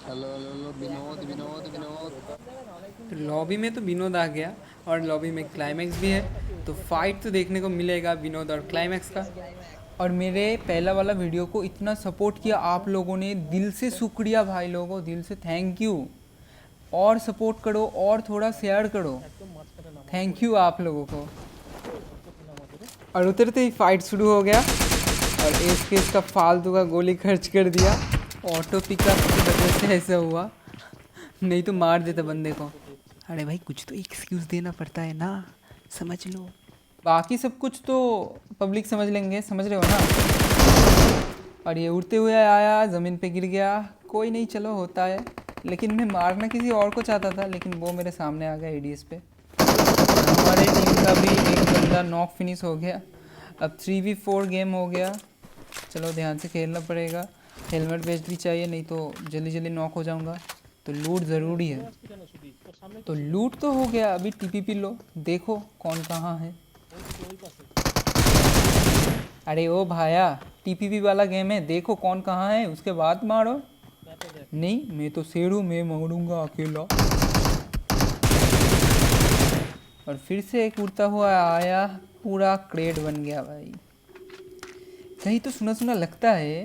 Hello hello hello, Vinod Vinod Vinod. तो lobby में तो विनोद आ गया और लॉबी में क्लाइमैक्स भी है। तो फाइट तो देखने को मिलेगा विनोद और क्लाइमैक्स का। और मेरे पहला वाला वीडियो को इतना सपोर्ट किया आप लोगों ने, दिल से शुक्रिया भाई लोगों, दिल से थैंक यू। और सपोर्ट करो और थोड़ा शेयर करो। थैंक यू आप लोगों को। और उतरते ही फाइट शुरू हो गया और एस केस का फालतू का गोली खर्च कर दिया। ऑटो पिकअप की वजह से ऐसा हुआ, नहीं तो मार देता बंदे को। अरे भाई कुछ तो एक्सक्यूज़ देना पड़ता है ना, समझ लो। बाकी सब कुछ तो पब्लिक समझ लेंगे, समझ रहे हो ना। और ये उड़ते हुए आया, ज़मीन पे गिर गया, कोई नहीं चलो होता है। लेकिन मैं मारना किसी और को चाहता था, लेकिन वो मेरे सामने आ गया एडीएस पे। हमारे टीम का भी एक बंदा नॉक फिनिश हो गया। अब 3v4 गेम हो गया। चलो ध्यान से खेलना पड़ेगा। हेलमेट वेस्ट भी चाहिए, नहीं तो जल्दी जल्दी नॉक हो जाऊंगा। तो लूट ज़रूरी है। तो लूट तो हो गया, अभी टीपीपी लो, देखो कौन कहाँ है। अरे ओ भाया, टीपीपी वाला गेम है, देखो कौन कहाँ है उसके बाद मारो। नहीं मैं तो शेर हूँ, मैं मारूंगा अकेला। और फिर से एक उड़ता हुआ आया, पूरा क्रेड बन गया भाई। कहीं तो सुना सुना लगता है,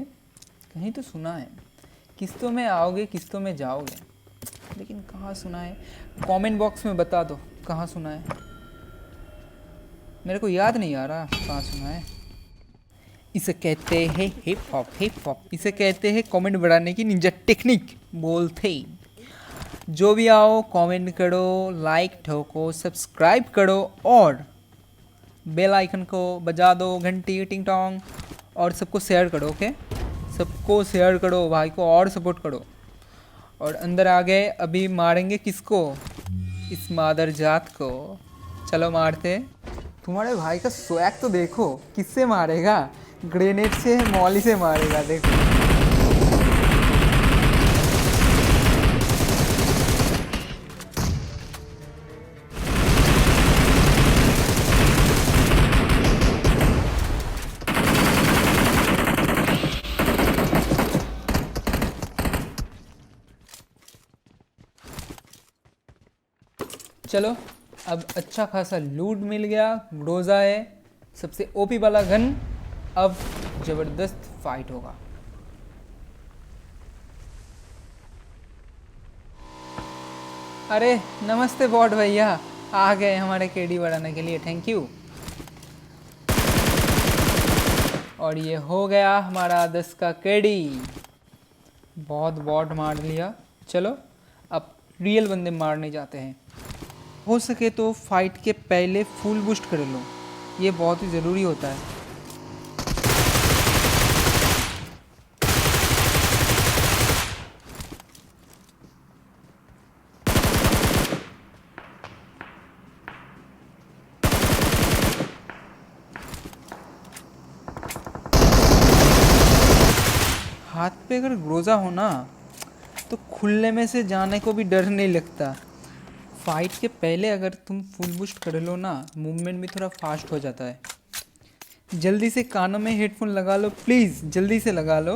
कहीं तो सुना है। किस्तों में आओगे किस्तों में जाओगे, लेकिन कहाँ सुना है। कमेंट बॉक्स में बता दो कहाँ सुना है। मेरे को याद नहीं आ रहा कहाँ सुना है। इसे कहते हैं हिप हॉप, हिप हॉप इसे कहते हैं कमेंट बढ़ाने की निंजा टेक्निक बोलते। जो भी आओ कमेंट करो, लाइक ठोको, सब्सक्राइब करो और बेल आइकन को बजा दो, घंटी टिंग टोंग। और सबको शेयर करो, ओके। सबको शेयर करो भाई को और सपोर्ट करो। और अंदर आ गए, अभी मारेंगे किसको, इस मादर जात को। चलो मारते। तुम्हारे भाई का स्वैग तो देखो, किससे मारेगा, ग्रेनेड से मॉली से मारेगा देखो। चलो अब अच्छा खासा लूट मिल गया, ग्रोजा है सबसे ओपी वाला गन। अब ज़बरदस्त फाइट होगा। अरे नमस्ते बॉट भैया, आ गए हमारे केडी बढ़ाने के लिए, थैंक यू। और ये हो गया हमारा 10 का केडी। बहुत बॉट मार लिया। चलो अब रियल बंदे मारने जाते हैं। हो सके तो फाइट के पहले फुल बूस्ट कर लो, ये बहुत ही ज़रूरी होता है। हाथ पे अगर ग्रोजा हो ना, तो खुलने में से जाने को भी डर नहीं लगता। फाइट के पहले अगर तुम फुल बूस्ट कर लो ना, मूवमेंट भी थोड़ा फास्ट हो जाता है। जल्दी से कानों में हेडफोन लगा लो प्लीज़, जल्दी से लगा लो।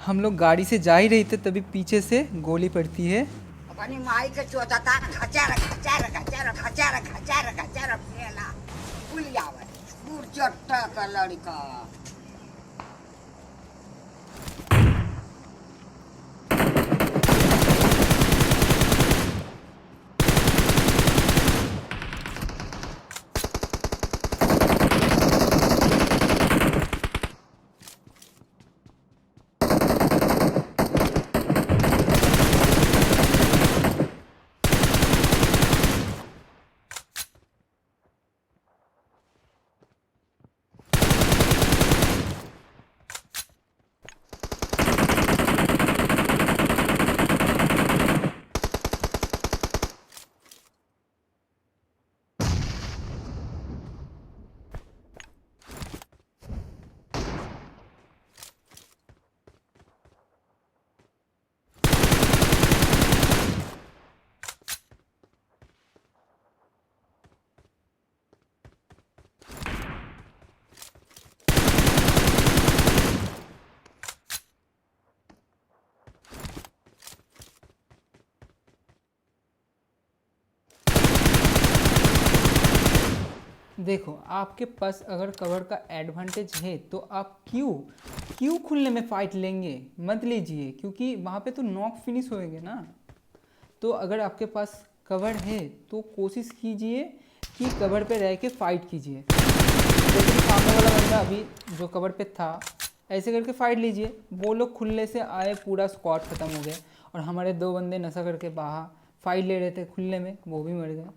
हम लोग गाड़ी से जा ही रहे थे, तभी पीछे से गोली पड़ती है। अपनी माई के चोदता घचार घचार घचार घचार घचार घचार फेला पुलियावे दूर चट्टा का लड़का। देखो आपके पास अगर कवर का एडवांटेज है तो आप क्यों खुलने में फ़ाइट लेंगे, मत लीजिए, क्योंकि वहाँ पे तो नॉक फिनिश होएंगे ना। तो अगर आपके पास कवर है तो कोशिश कीजिए कि कवर पे रह के फ़ाइट कीजिए। जैसे कि सामने वाला बंदा अभी जो कवर पे था, ऐसे करके फ़ाइट लीजिए। वो लोग खुले से आए, पूरा स्क्वाड ख़त्म हो गया, और हमारे 2 बंदे नशा करके बाहर फाइट ले रहे थे खुले में, वो भी मर गए।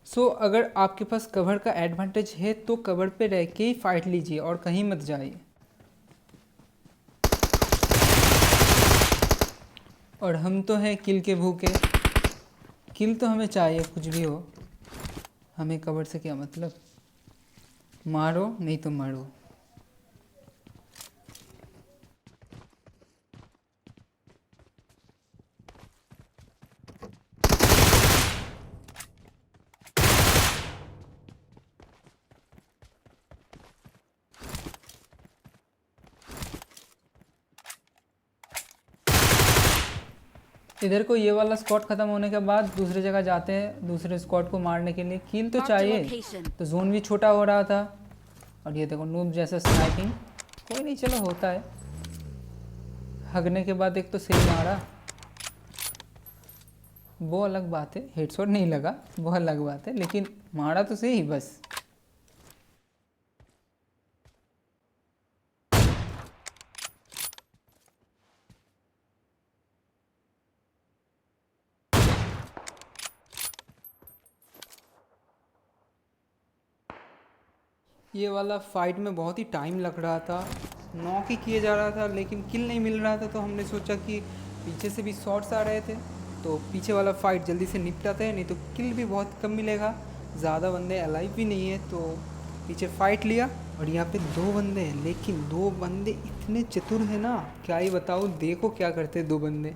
सो अगर आपके पास कवर का एडवांटेज है तो कवर पे रह के ही फाइट लीजिए और कहीं मत जाइए। और हम तो हैं किल के भूखे, किल तो हमें चाहिए कुछ भी हो, हमें कवर से क्या मतलब, मारो नहीं तो मरो। इधर को ये वाला स्क्वाड ख़त्म होने के बाद दूसरी जगह जाते हैं दूसरे स्क्वाड को मारने के लिए। किल तो चाहिए, तो जोन भी छोटा हो रहा था। और ये देखो नूब जैसा स्नाइपिंग, कोई नहीं, चलो होता है। हगने के बाद एक तो सही मारा, वो अलग बात है, हेडशॉट नहीं लगा वो अलग बात है, लेकिन मारा तो सही बस। ये वाला फाइट में बहुत ही टाइम लग रहा था, नॉक ही किए जा रहा था लेकिन किल नहीं मिल रहा था। तो हमने सोचा कि पीछे से भी शॉट्स आ रहे थे तो पीछे वाला फाइट जल्दी से निपटाते हैं, नहीं तो किल भी बहुत कम मिलेगा, ज़्यादा बंदे अलाइव भी नहीं है। तो पीछे फाइट लिया और यहाँ पे 2 बंदे हैं, लेकिन 2 बंदे इतने चतुर हैं ना, क्या ही बताऊँ। देखो क्या करते 2 बंदे।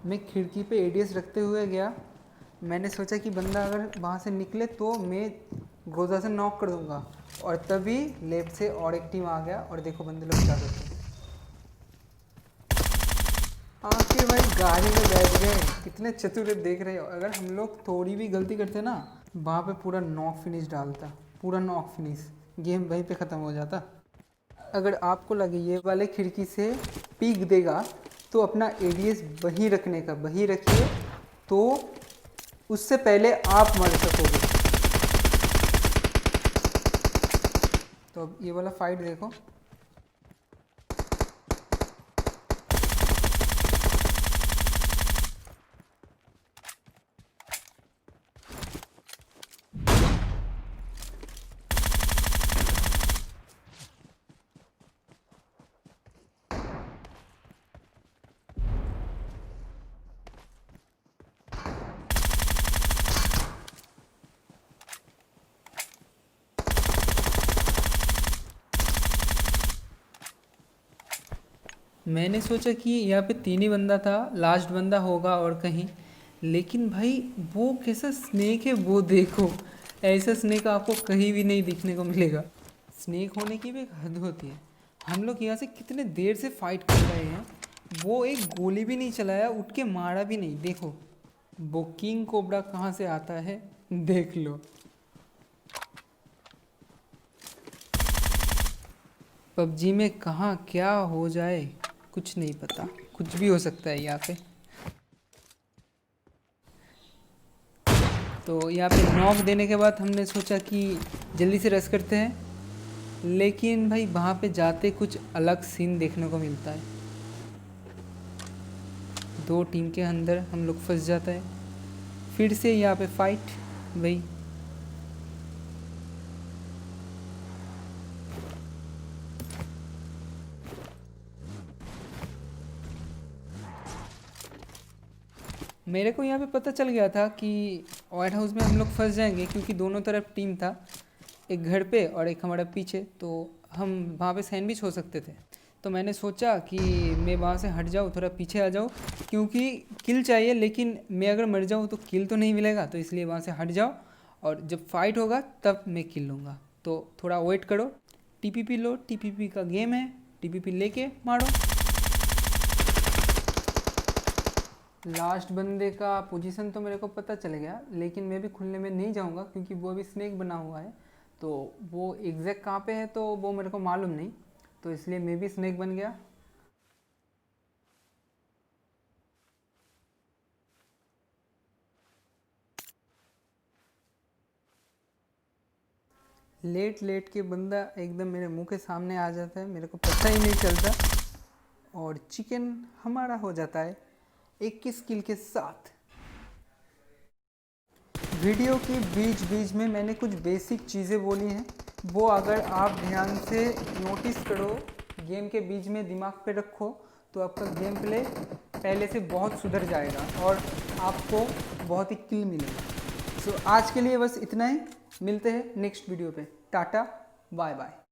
मैं खिड़की पे एडीएस रखते हुए गया, मैंने सोचा कि बंदा अगर वहाँ से निकले तो मैं गोजा से नॉक कर दूंगा, और तभी लेफ्ट से और एक टीम आ गया और देखो बंदे लोग क्या करते हैं। आखिर भाई गाड़ी में बैठ गए, कितने चतुर देख रहे हो। अगर हम लोग थोड़ी भी गलती करते ना, वहाँ पे पूरा नॉक फिनिश डालता, पूरा नॉक फिनिश, गेम वहीं पे ख़त्म हो जाता। अगर आपको लगे ये वाले खिड़की से पीक देगा तो अपना एडीएस वहीं रखने का, वहीं रखिए, तो उससे पहले आप मर सकोगे। तो अब ये वाला फाइट देखो, मैंने सोचा कि यहाँ पे 3 ही बंदा था, लास्ट बंदा होगा और कहीं, लेकिन भाई वो कैसा स्नेक है वो देखो। ऐसा स्नेक आपको कहीं भी नहीं दिखने को मिलेगा। स्नेक होने की भी एक हद होती है। हम लोग यहाँ से कितने देर से फाइट कर रहे हैं, वो एक गोली भी नहीं चलाया, उठ के मारा भी नहीं। देखो वो किंग कोबरा कहाँ से आता है देख लो। पबजी में कहाँ क्या हो जाए कुछ नहीं पता, कुछ भी हो सकता है यहाँ पे। तो यहाँ पे नॉक देने के बाद हमने सोचा कि जल्दी से रश करते हैं, लेकिन भाई वहाँ पे जाते कुछ अलग सीन देखने को मिलता है। 2 टीम के अंदर हम लोग फंस जाता है, फिर से यहाँ पे फाइट। भाई मेरे को यहाँ पे पता चल गया था कि व्हाइट हाउस में हम लोग फंस जाएंगे, क्योंकि दोनों तरफ टीम था, एक घर पे और एक हमारा पीछे, तो हम वहाँ पे सैंडविच हो सकते थे। तो मैंने सोचा कि मैं वहाँ से हट जाऊँ, थोड़ा पीछे आ जाऊँ, क्योंकि किल चाहिए, लेकिन मैं अगर मर जाऊँ तो किल तो नहीं मिलेगा, तो इसलिए वहाँ से हट जाओ और जब फाइट होगा तब मैं किल लूँगा। तो थोड़ा वेट करो, टीपीपी लो, टीपीपी का गेम है, टीपीपी लेके मारो। लास्ट बंदे का पोजीशन तो मेरे को पता चल गया, लेकिन मैं भी खुलने में नहीं जाऊंगा क्योंकि वो भी स्नेक बना हुआ है, तो वो एग्जैक्ट कहाँ पे है तो वो मेरे को मालूम नहीं, तो इसलिए मैं भी स्नेक बन गया। लेट लेट के बंदा एकदम मेरे मुंह के सामने आ जाता है, मेरे को पता ही नहीं चलता, और चिकन हमारा हो जाता है 21 किल के साथ। वीडियो के बीच बीच में मैंने कुछ बेसिक चीज़ें बोली हैं, वो अगर आप ध्यान से नोटिस करो, गेम के बीच में दिमाग पे रखो, तो आपका गेम प्ले पहले से बहुत सुधर जाएगा और आपको बहुत ही किल मिलेगा। सो आज के लिए बस इतना ही, मिलते हैं नेक्स्ट वीडियो पे। Tata bye bye.